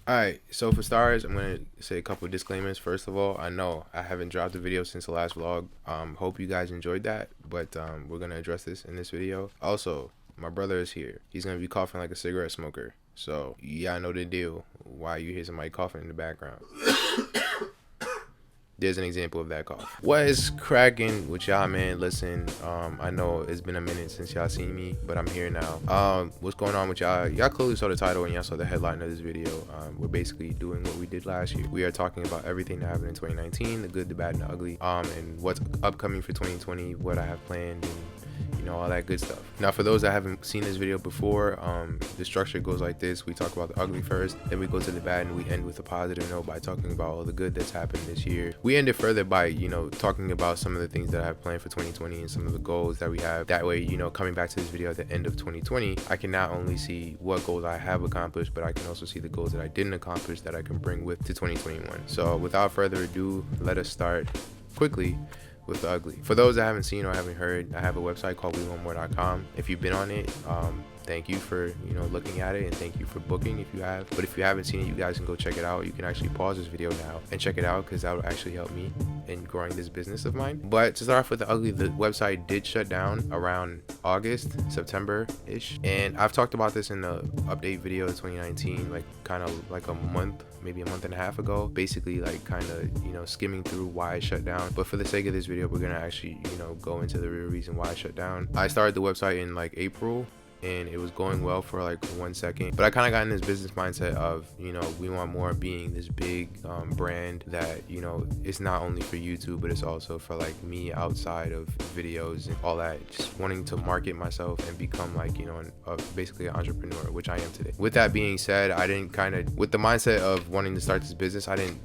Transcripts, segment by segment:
Alright, so for starters, I'm gonna say a couple of disclaimers. First of all, I know I haven't dropped a video since the last vlog. Hope you guys enjoyed that, but we're gonna address this in this video. Also, my brother is here. He's gonna be coughing like a cigarette smoker. So yeah, I know the deal. Why you hear somebody coughing in the background? There's an example of that cough. What is cracking with y'all, man? Listen, I know it's been a minute since y'all seen me, but I'm here now. What's going on with y'all? Y'all clearly saw the title and y'all saw the headline of this video. We're basically doing what we did last year. We are talking about everything that happened in 2019, the good, the bad, and the ugly, and what's upcoming for 2020, what I have planned, and all that good stuff. Now, for those that haven't seen this video before, the structure goes like this. We talk about the ugly first, then we go to the bad, and we end with a positive note by talking about all the good that's happened this year. We end it further by, talking about some of the things that I have planned for 2020 and some of the goals that we have. That way, coming back to this video at the end of 2020, I can not only see what goals I have accomplished, but I can also see the goals that I didn't accomplish that I can bring with to 2021. So without further ado, let us start quickly with the ugly. For those that haven't seen or haven't heard, I have a website called wewantmoore.com. If you've been on it, thank you for looking at it, and thank you for booking if you have. But if you haven't seen it, you guys can go check it out. You can actually pause this video now and check it out, because that will actually help me in growing this business of mine. But to start off with the ugly, the website did shut down around August, September-ish, and I've talked about this in the update video of 2019, like kind of like a month, maybe a month and a half ago, basically like kind of skimming through why it shut down. But for the sake of this video, we're gonna actually go into the real reason why it shut down. I started the website in like April, and it was going well for like 1 second, but I kind of got in this business mindset of WeWantMoore being this big brand that it's not only for YouTube, but it's also for like me outside of videos and all that, just wanting to market myself and become like basically an entrepreneur, which I am today. With that being said, I didn't with the mindset of wanting to start this business, I didn't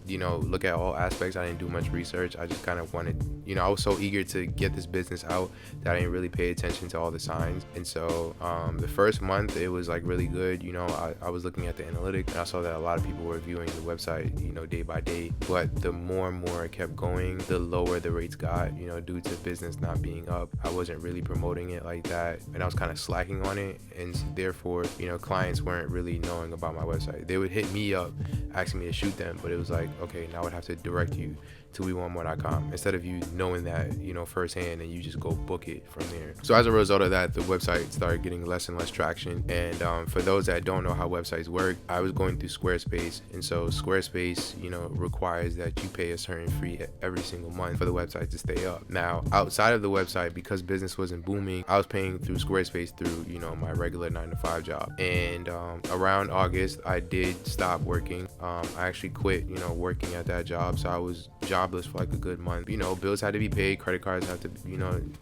look at all aspects. I didn't do much research. I just kind of wanted, I was so eager to get this business out that I didn't really pay attention to all the signs. And so the first month it was like really good. I was looking at the analytics, and I saw that a lot of people were viewing the website day by day. But the more and more it kept going, the lower the rates got, due to business not being up. I wasn't really promoting it like that, and I was kind of slacking on it, and therefore clients weren't really knowing about my website. They would hit me up asking me to shoot them, but it was like, okay, now I would have to direct you to wewantmoore.com instead of you knowing that firsthand, and you just go book it from there. So as a result of that, the website started getting less and less traction. And for those that don't know how websites work, I was going through Squarespace, and so Squarespace requires that you pay a certain fee every single month for the website to stay up. Now, outside of the website, because business wasn't booming, I was paying through Squarespace through my regular 9-to-5 job. And around August, I did stop working. I actually quit working at that job, so I was jobless for like a good month. Bills had to be paid, credit cards have to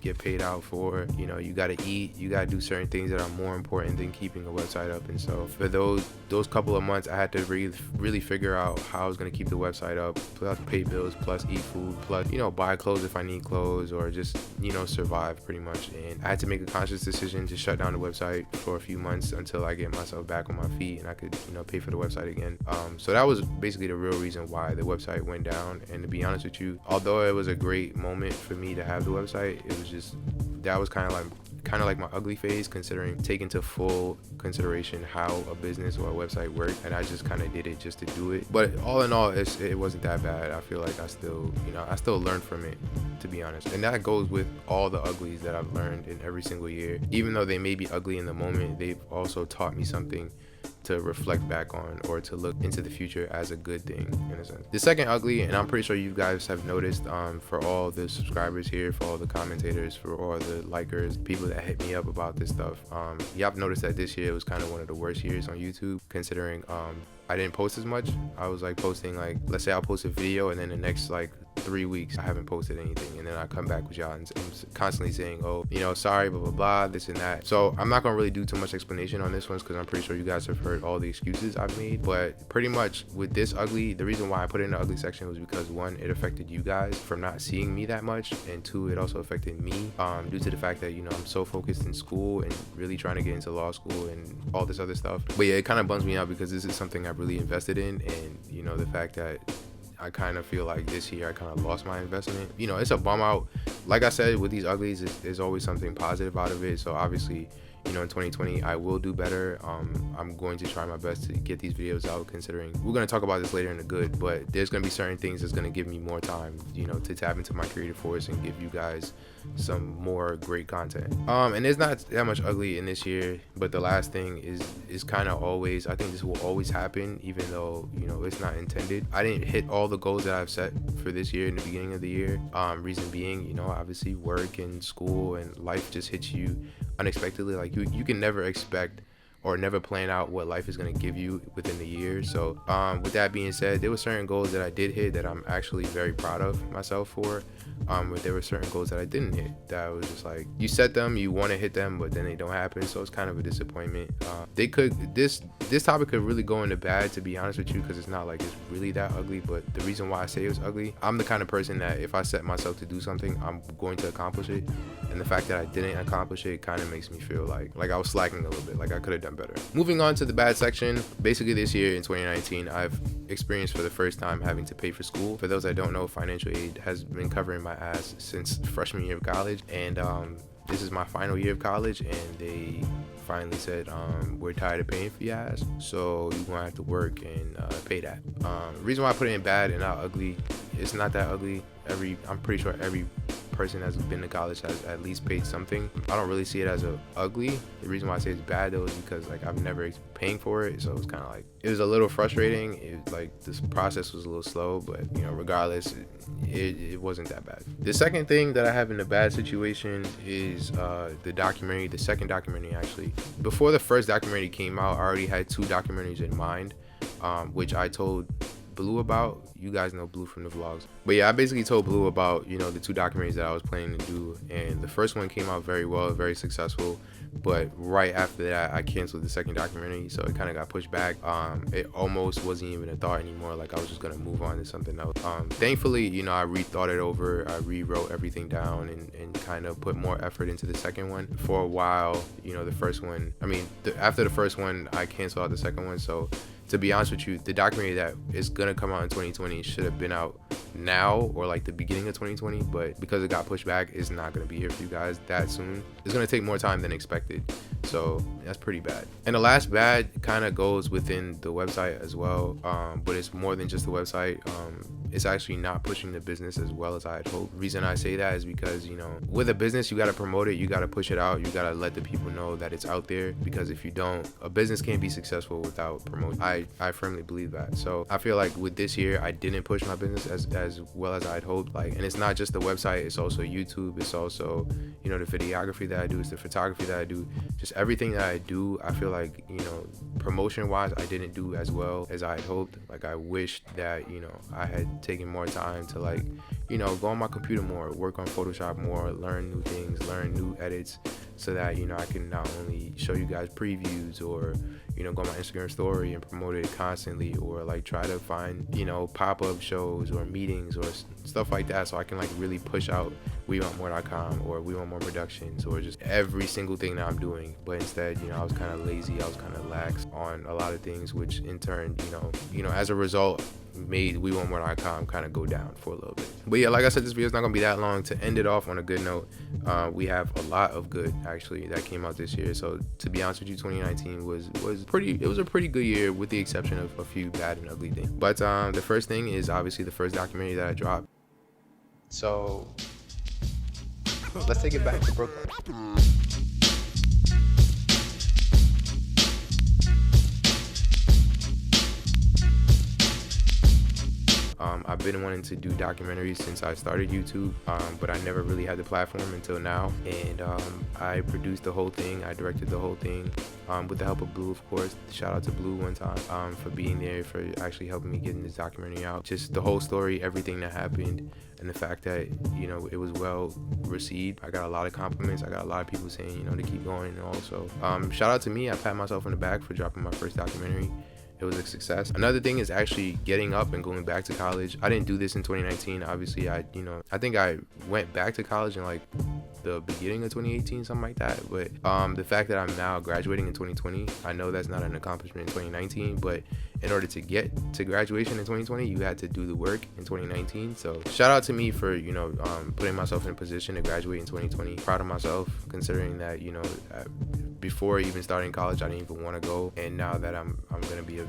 get paid out for. You gotta eat, you gotta do certain things that are more important than keeping a website up. And so for those couple of months, I had to really figure out how I was gonna keep the website up, plus pay bills, plus eat food, plus buy clothes if I need clothes, or just survive pretty much. And I had to make a conscious decision to shut down the website for a few months until I get myself back on my feet and I could pay for the website again. So that was basically the real reason why the website went down. And to be honest with you, although it was a great moment for me to have the website, it was just, that was kind of like my ugly phase, considering taking to full consideration how a business or a website worked, and I just kind of did it just to do it. But all in all, it wasn't that bad. I feel like I still learned from it, to be honest. And that goes with all the uglies that I've learned in every single year. Even though they may be ugly in the moment, they've also taught me something to reflect back on, or to look into the future as a good thing, in a sense. The second ugly, and I'm pretty sure you guys have noticed, for all the subscribers here, for all the commentators, for all the likers, people that hit me up about this stuff, y'all have noticed that this year was kind of one of the worst years on YouTube, considering I didn't post as much. I was like posting, like, let's say I'll post a video, and then the next like 3 weeks I haven't posted anything, and then I come back with y'all and I'm constantly saying, oh, sorry, blah blah blah, this and that. So I'm not gonna really do too much explanation on this one, because I'm pretty sure you guys have heard all the excuses I've made. But pretty much with this ugly, the reason why I put it in the ugly section was because, one, it affected you guys from not seeing me that much, and two, it also affected me due to the fact that I'm so focused in school and really trying to get into law school and all this other stuff. But yeah, it kind of bums me out, because this is something I've really invested in, and the fact that I kind of feel like this year I kind of lost my investment. It's a bum out. Like I said, with these uglies, there's always something positive out of it. So obviously, you know, in 2020 I will do better. I'm going to try my best to get these videos out, considering we're going to talk about this later in the good, but there's going to be certain things that's going to give me more time, you know, to tap into my creative force and give you guys some more great content. And there's not that much ugly in this year, but the last thing is kind of always, I think this will always happen, even though, you know, it's not intended. I didn't hit all the goals that I've set for this year in the beginning of the year. Reason being, you know, obviously work and school and life just hits you unexpectedly. Like you can never expect or never plan out what life is going to give you within the year. So with that being said, there were certain goals that I did hit that I'm actually very proud of myself for. But there were certain goals that I didn't hit that I was just like, you set them, you want to hit them, but then they don't happen, so it's kind of a disappointment. This topic could really go into bad, to be honest with you, because it's not like it's really that ugly. But the reason why I say it was ugly, I'm the kind of person that if I set myself to do something, I'm going to accomplish it, and the fact that I didn't accomplish it kind of makes me feel like I was slacking a little bit, like I could have done better. Moving on to the bad section, basically this year in 2019 I've experienced for the first time having to pay for school. For those that don't know, financial aid has been covering my ass since freshman year of college, and this is my final year of college, and they finally said, we're tired of paying for your ass, so you're gonna have to work and pay that. The reason why I put it in bad and not ugly, it's not that ugly. I'm pretty sure every person that's been to college has at least paid something. I don't really see it as a ugly. The reason why I say it's bad though is because like I've never paying for it, so it's kind of like, it was a little frustrating. It like this process was a little slow, but you know, regardless, it wasn't that bad. The second thing that I have in a bad situation is the second documentary actually. Before the first documentary came out, I already had 2 documentaries in mind, which I told Blue about. You guys know Blue from the vlogs, but yeah, I basically told Blue about, you know, the 2 documentaries that I was planning to do, and the first one came out very well, very successful, but right after that I canceled the second documentary, so it kind of got pushed back. It almost wasn't even a thought anymore, like I was just gonna move on to something else. Thankfully, you know, I rethought it over, I rewrote everything down and kind of put more effort into the second one. For a while, you know, the first one, after the first one I canceled out the second one. So to be honest with you, the documentary that is gonna come out in 2020 should have been out now or like the beginning of 2020, but because it got pushed back, it's not gonna be here for you guys that soon. It's gonna take more time than expected, so that's pretty bad. And the last bad kind of goes within the website as well, but it's more than just the website. It's actually not pushing the business as well as I had hoped. Reason I say that is because, you know, with a business, you got to promote it, you got to push it out, you got to let the people know that it's out there, because if you don't, a business can't be successful without promotion. I firmly believe that. So I feel like with this year, I didn't push my business as well as I'd hoped. Like, and it's not just the website, it's also YouTube, it's also, you know, the videography that I do, it's the photography that I do, just everything that I do. I feel like, you know, promotion wise, I didn't do as well as I had hoped. Like, I wished that, you know, I had taken more time to, like, you know, go on my computer more, work on Photoshop more, learn new things, learn new edits, so that, you know, I can not only show you guys previews or, you know, go on my Instagram story and promote it constantly, or like try to find, you know, pop-up shows or meetings or stuff like that, so I can like really push out WeWantMoore.com or WeWantMoore Productions or just every single thing that I'm doing. But instead, you know, I was kind of lazy, I was kind of lax on a lot of things, which in turn, you know, as a result, made WeWantMoore.com kind of go down for a little bit. But yeah, like I said, this video is not gonna be that long. To end it off on a good note, we have a lot of good actually that came out this year. So to be honest with you, 2019 was a pretty good year, with the exception of a few bad and ugly things. But the first thing is obviously the first documentary that I dropped. So let's take it back to Brooklyn. I've been wanting to do documentaries since I started YouTube, but I never really had the platform until now. And I produced the whole thing, I directed the whole thing, with the help of Blue, of course. Shout out to Blue one time for being there, for actually helping me getting this documentary out. Just the whole story, everything that happened, and the fact that, you know, it was well received. I got a lot of compliments. I got a lot of people saying, you know, to keep going. And also, shout out to me. I pat myself on the back for dropping my first documentary. It was a success. Another thing is actually getting up and going back to college. I didn't do this in 2019. Obviously, I think I went back to college in like the beginning of 2018, something like that. But the fact that I'm now graduating in 2020, I know that's not an accomplishment in 2019, but in order to get to graduation in 2020, you had to do the work in 2019. So shout out to me for, you know, putting myself in a position to graduate in 2020. Proud of myself, considering that, you know, before even starting college, I didn't even want to go, and now that I'm gonna be a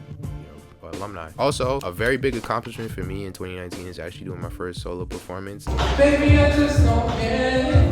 alumni. Also, a very big accomplishment for me in 2019 is actually doing my first solo performance. Baby, I just don't care.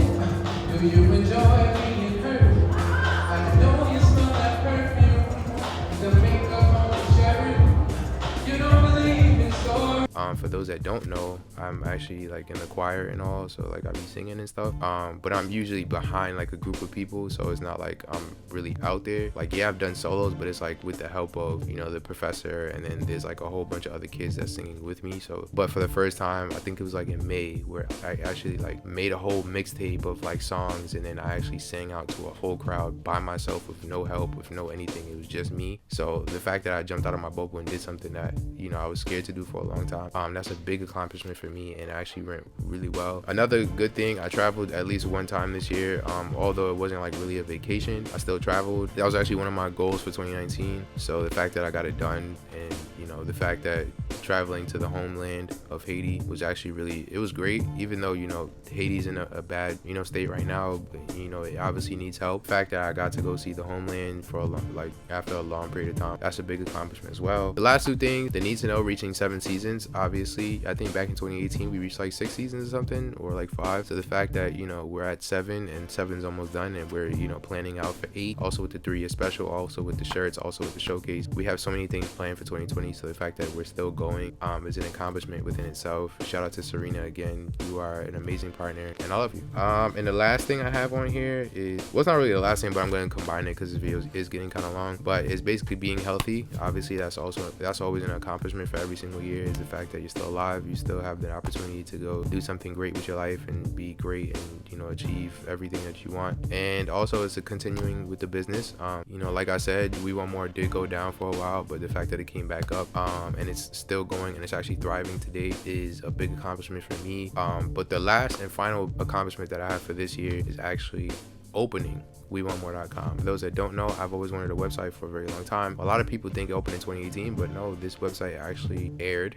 Do you enjoy being hurt? I know you smell that perfume, the makeup on the cherry. You don't believe in stories. For those that don't know, I'm actually like in the choir and all, so like I be singing and stuff. But I'm usually behind like a group of people, so it's not like I'm really out there. Like, yeah, I've done solos, but it's like with the help of, you know, the professor, and then there's like a whole bunch of other kids that's singing with me. So, but for the first time, I think it was like in May, where I actually like made a whole mixtape of like songs, and then I actually sang out to a whole crowd by myself with no help, with no anything. It was just me. So the fact that I jumped out of my bubble and did something that, you know, I was scared to do for a long time, that's a big accomplishment for me, and it actually went really well. Another good thing, I traveled at least one time this year. Although it wasn't like really a vacation, I still traveled. That was actually one of my goals for 2019. So the fact that I got it done, and you know, the fact that traveling to the homeland of Haiti was actually really, it was great, even though, you know, Haiti's in a bad, you know, state right now, but you know, it obviously needs help. The fact that I got to go see the homeland for a long, like after a long period of time, that's a big accomplishment as well. The last two things, the need to know reaching 7 seasons. Obviously, I think back in 2018 we reached like 6 seasons or something, or like 5. So the fact that, you know, we're at 7 and 7's almost done, and we're, you know, planning out for 8, also with the 3-year special, also with the shirts, also with the showcase. We have so many things planned for 2020, so the fact that we're still going is an accomplishment within itself. Shout out to Serena again. You are an amazing partner, and I love you. And the last thing I have on here is, well, it's not really the last thing, but I'm going to combine it because this video is getting kind of long, but it's basically being healthy. Obviously, that's always an accomplishment for every single year, is the fact that you're still alive, you still have the opportunity to go do something great with your life and be great, and, you know, achieve everything that you want. And also, it's a continuing with the business. You know, like I said, WeWantMoore did go down for a while, but the fact that it came back up, and it's still going, and it's actually thriving today, is a big accomplishment for me. But the last and final accomplishment that I have for this year is actually opening wewantmoore.com. For those that don't know, I've always wanted a website for a very long time. A lot of people think it opened in 2018, but no, this website actually aired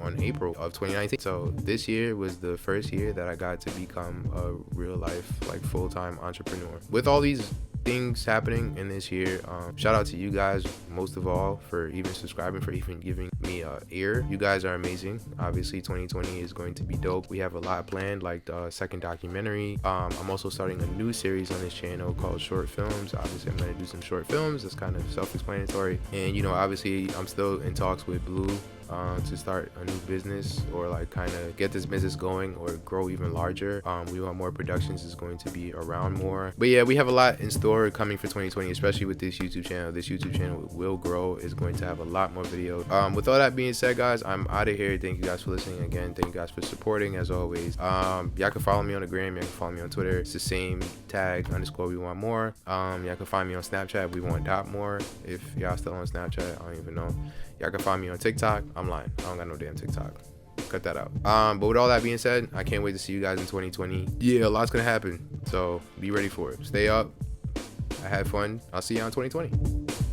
on April of 2019. So this year was the first year that I got to become a real life, like, full-time entrepreneur. With all these things happening in this year, shout out to you guys most of all for even subscribing, for even giving me a ear. You guys are amazing. Obviously 2020 is going to be dope. We have a lot planned, like the second documentary. I'm also starting a new series on this channel called short films. Obviously I'm going to do some short films. That's kind of self-explanatory. And, you know, obviously I'm still in talks with Blue to start a new business, or like kind of get this business going or grow even larger. WeWantMoore Productions is going to be around more. But yeah, we have a lot in store coming for 2020, especially with this YouTube channel. This YouTube channel will grow, is going to have a lot more videos. With all that being said, guys, I'm out of here. Thank you guys for listening again. Thank you guys for supporting, as always. Y'all can follow me on the gram. Y'all can follow me on Twitter. It's the same tag _WeWantMoore. Y'all can find me on Snapchat, wewant.moore. If y'all still on Snapchat, I don't even know. Y'all can find me on TikTok. I'm lying, I don't got no damn TikTok. Cut that out. But with all that being said, I can't wait to see you guys in 2020. Yeah, a lot's gonna happen, so be ready for it. Stay up. I had fun. I'll see you on 2020.